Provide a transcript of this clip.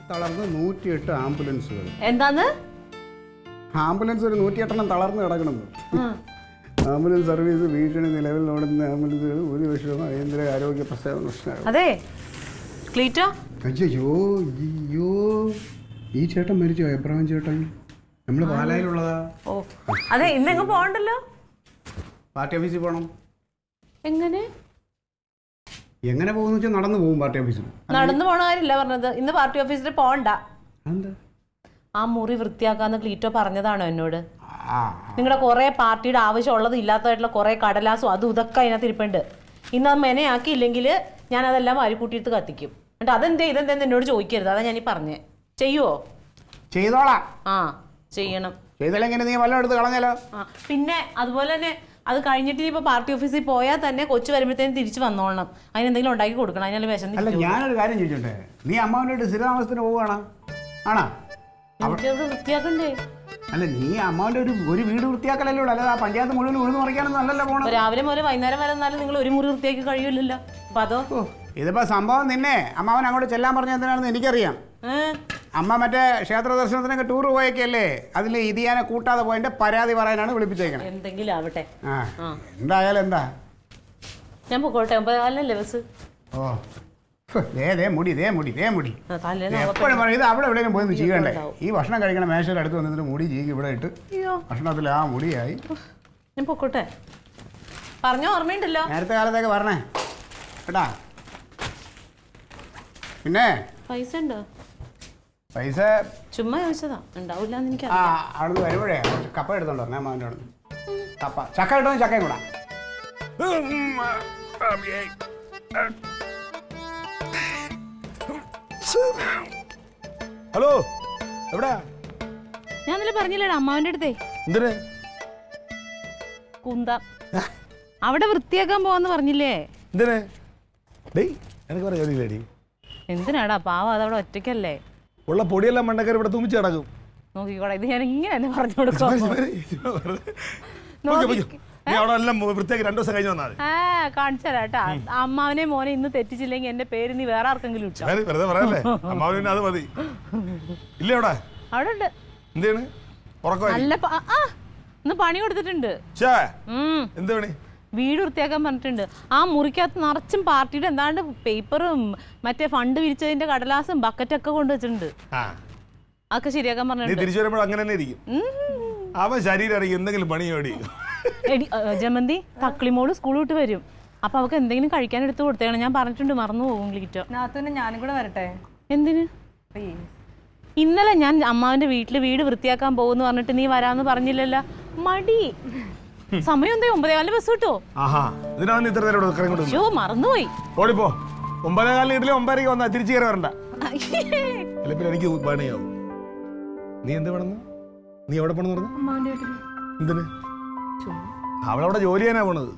തളർന്ന് 108 ആംബുലൻസുകൾ. എന്താന്ന്? ആംബുലൻസ് ഒരു 108 തളർന്ന് കിടക്കണമെന്ന്. ആംബുലൻസ് സർവീസ് ഭീഷണി നിലവിൽ ഓടുന്ന ആംബുലൻസുകൾ ഭൂരിപക്ഷവും അടിയന്തര ആരോഗ്യ പ്രശ്നമാണ്. അതെ ക്ലീറ്റോ. അയ്യോ ഈ ചേട്ടൻ മരിച്ചോ? എബ്രഹാം ചേട്ടൻ നമ്മള് പാലായിലുള്ളതാ. ഓ അതെ, ഇന്നെങ്ങും പോകണ്ടല്ലോ. പാർട്ടി ഓഫീസിൽ പോകണം. എങ്ങനെ പോകുന്ന വെച്ചാൽ നടന്നു പോകും പാർട്ടി ഓഫീസിൽ. നടന്നു പോണ കാര്യമില്ല പറഞ്ഞത്. ഇന്ന് പാർട്ടി ഓഫീസിൽ പോകണ്ട. എന്താ? ആ മുറി വൃത്തിയാക്കാന്ന് ക്ലീറ്റോ പറഞ്ഞതാണോ എന്നോട്? നിങ്ങളുടെ കുറെ പാർട്ടിയുടെ ആവശ്യമുള്ളത് ഇല്ലാത്തതായിട്ടുള്ള കുറെ കടലാസും അതും ഇതൊക്കെ അതിനകത്ത് ഇരിപ്പുണ്ട്. ഇന്ന് അത് മെനയാക്കിയില്ലെങ്കിൽ ഞാൻ അതെല്ലാം വാരിക്കൂട്ടിയിട്ട് കത്തിക്കും. എന്നിട്ട് ഇതെന്തെന്ന് എന്നോട് ചോദിക്കരുത്. അതാ ഞാൻ ഈ പറഞ്ഞേ. ചെയ്യുവോ? ചെയ്തോളാം. ആ ചെയ്യണം. ചെയ്തില്ലെങ്കിൽ നീ വല്ലതും എടുത്ത് കളഞ്ഞാലോ? പിന്നെ അതുപോലെ തന്നെ അത് കഴിഞ്ഞിട്ട് ഇപ്പൊ പാർട്ടി ഓഫീസിൽ പോയാൽ തന്നെ കൊച്ചു വരുമ്പോഴത്തേനും തിരിച്ചു വന്നോളണം. അതിനെന്തെങ്കിലും ഉണ്ടാക്കി കൊടുക്കണം. അതിനാലും വിശന്ന്. അല്ല ഞാനൊരു കാര്യം ചോദിച്ചോട്ടെ, നീ അമ്മാവനോട് സ്ഥിരതാമസത്തിന് പോവുകയാണോ? ആണോ? വൃത്തിയാക്കണ്ടേ? അല്ല നീ അമ്മാവന്റെ ഒരു വീട് വൃത്തിയാക്കലല്ലേ ഉള്ളൂ, അല്ലാതെ ആ പഞ്ചായത്ത് മുഴുവൻ ഉഴുന്ന് മറിക്കാനൊന്നും അല്ലല്ലോ പോണം. രാവിലെ മുതൽ വൈകുന്നേരം വരെ എന്നാലും നിങ്ങൾ ഒരു മുറി വൃത്തിയാക്കി കഴിയില്ലല്ലോ. അപ്പൊ അതോ? ഇതിപ്പോ സംഭവം നിന്നെ അമ്മാവൻ അങ്ങോട്ട് ചെല്ലാൻ പറഞ്ഞ എന്തിനാണെന്ന് എനിക്കറിയാം. അമ്മ മറ്റേ ക്ഷേത്ര ദർശനത്തിനൊക്കെ ടൂർ പോയേക്കല്ലേ, അതിൽ ഇതിയാനെ കൂട്ടാതെ പോയതിന്റെ പരാതി പറയാനാണ് വിളിപ്പിച്ചേക്കണേ. എന്തെങ്കിലും ആവട്ടെ. എന്തായാലും എന്താ, ഞാൻ പോകട്ടെ. 9:15 ബസ്. ഓ മുടി എപ്പോഴും പറയും ഇത് അവിടെ എവിടെയും പോയി ചെയ്യണ്ടേ. ഈ ഭക്ഷണം കഴിക്കണ മേശയുടെ അടുത്ത് വന്നിട്ട് മുടി ചീകി ഇവിടെ ഇട്ട് ഭക്ഷണത്തിൽ ആ മുടിയായി. ഞാൻ പൊക്കോട്ടെ. പറഞ്ഞ ഓർമ്മയുണ്ടല്ലോ നേരത്തെ കാലത്തൊക്കെ പറഞ്ഞേ കേട്ടാ. പിന്നെ പൈസ ഉണ്ടോ? പൈസ ചുമ്മാ ചോദിച്ചതാ. ഉണ്ടാവില്ല എന്ന് എനിക്ക്. അവിടുന്ന് വരുമ്പോഴേ കപ്പ എടുത്തോണ്ടോ ഞാൻ മാവിൻ്റെ അവിടുന്ന്. കപ്പ ചക്ക കിട്ടുമോ? ചക്കയും കൂടാ. ഹലോ, എവിടാ? ഞാൻ ഇന്നലെ പറഞ്ഞില്ലേടാ അമ്മാവന്റെ അടുത്തേ. എന്തിന്? കുന്ത അവിടെ വൃത്തിയാക്കാൻ പോവാന്ന് പറഞ്ഞില്ലേ? എന്തിന്? എനിക്ക് പറയാ ജോലിയില്ലേടി. എന്തിനാടാ പാവം, അതവിടെ ഒറ്റയ്ക്കല്ലേ. ഉള്ള പൊടിയെല്ലാം മണ്ടക്കാർ ഇവിടെ തുമ്മിച്ച് കിടക്കും. നോക്കിക്കോടാ, ഇത് ഞാൻ ഇങ്ങനെ പറഞ്ഞു കൊടുക്കാം. അവിടെ എല്ലാം വൃത്തിയാക്കി 2 ദിവസം കഴിഞ്ഞ് വന്നാൽ കാണിച്ചു തരാട്ടാ. അമ്മാവനെ മോനെ ഇന്ന് തെറ്റിച്ചില്ലെങ്കിൽ എന്റെ പേര് നീ വേറെ ആർക്കെങ്കിലും ഇട്ടോ. വെറുതെ പറയല്ലേ, അമ്മാവന് അത് മതി. ഇല്ലേ അവിടെ? അവിടെ ഉണ്ട്. എന്താണ് നല്ല ഇന്ന് പണി കൊടുത്തിട്ടുണ്ട്. എന്ത് പണി? വീട് വൃത്തിയാക്കാൻ പറഞ്ഞിട്ടുണ്ട്. ആ മുറിക്കകത്ത് നിറച്ചും പാർട്ടിയുടെ എന്താണ്ട് പേപ്പറും മറ്റേ ഫണ്ട് വിരിച്ചതിന്റെ കടലാസും ബക്കറ്റൊക്കെ കൊണ്ടുവച്ചിട്ടുണ്ട്. അതൊക്കെ ശരിയാക്കാൻ പറഞ്ഞിട്ടുണ്ട്. തിരിച്ചു വരുമ്പോൾ അങ്ങനെ തന്നെ ഇരിക്കും. അവൻ ശരീരം അറിയും എന്തെങ്കിലും പണിയോടി. ജമന്തി തക്ലിമോള് സ്കൂൾ വിട്ട് വരും. അപ്പൊ അവക്ക് എന്തെങ്കിലും കഴിക്കാൻ എടുത്ത് കൊടുത്തേക്കണം. ഞാൻ പറഞ്ഞിട്ടുണ്ട്, മറന്നു പോകും ക്ലീറ്റോ. ഞാനും കൂടെ വരട്ടെ? എന്തിന്? ഇന്നലെ ഞാൻ അമ്മാവന്റെ വീട് വൃത്തിയാക്കാൻ പോകുന്നു പറഞ്ഞിട്ട് നീ വരാന്ന് പറഞ്ഞില്ലല്ലോ. മടി. സമയം എന്തേ 9:15 ബസ് കിട്ടോ? മറന്നുപോയി. ഓടിപ്പോ 9:15 ഇടലേ 9:30 വന്നാ തിരിച്ചു കയറി വരണ്ട. എനിക്ക് പണിയാവും. നീ എന്ത് വേണമെന്ന്? നീ എവിടെ പോണെന്ന് പറഞ്ഞു? എന്തിന്? അവളവിടെ ജോലി ചെയ്യാനാ പോണത്.